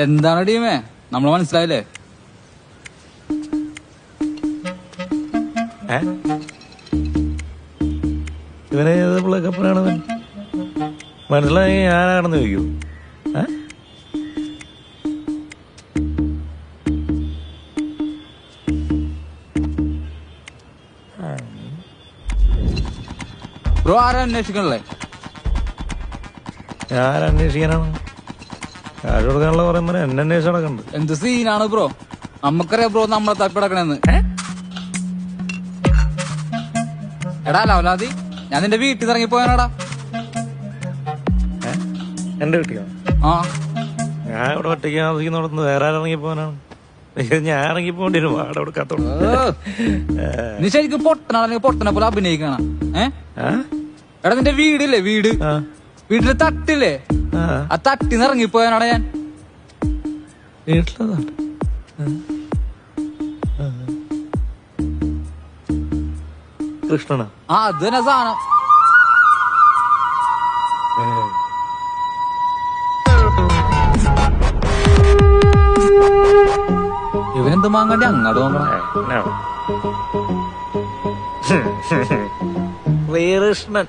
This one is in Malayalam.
എന്താണ് ടീമേ നമ്മള് മനസ്സിലായില്ലേ? ഇവനെ ഏത് പിള്ളേക്കപ്പനാണവൻ? മനസ്സിലായി ഞാനാണെന്ന് ചോദിക്കൂ. ബ്രോ ആരാ അന്വേഷിക്കണല്ലേ? ഞാൻ അന്വേഷിക്കാനാണ്. കാശ് കൊടുക്കാനുള്ള പറയുമ്പോ എന്നെ അന്വേഷിച്ച് നടക്കുന്നുണ്ട്. എന്ത് സീനാണ് ബ്രോ? നമ്മക്കറിയാം ബ്രോ നമ്മളെ തപ്പിടക്കണെന്ന്. എടാ ലവലാതി, ഞാൻ നിന്റെ വീട്ടിൽ ഇറങ്ങിപ്പോയാനാടാ. എന്റെ വീട്ടിലോ? ആ, ഞാൻ ഇവിടെ ഒറ്റയ്ക്ക് താമസിക്കുന്നിടത്ത് വേറെ ഇറങ്ങിപ്പോനാണ്. ഞാൻ ഇറങ്ങിപ്പോണ്ടി വരും. വാട കൊടുക്കാത്തോളൂ. നീ ശരിക്കും പൊട്ടനാണെങ്കിൽ പൊട്ടനെ പോലെ അഭിനയിക്കണം. എടാ നിന്റെ വീടില്ലേ, വീട്ടില് തട്ടില്ലേ, ആ തട്ടിന്ന് ഇറങ്ങിപ്പോയാനാടാ ഞാൻ. വീട്ടിലതാ കൃഷ്ണനാ? ആ അത് തന്നെ സാധനം. ഇവനെന്ത് മാങ്ങാണ്ടി അങ്ങോട്ട് നോക്കണം. കൃഷ്ണൻ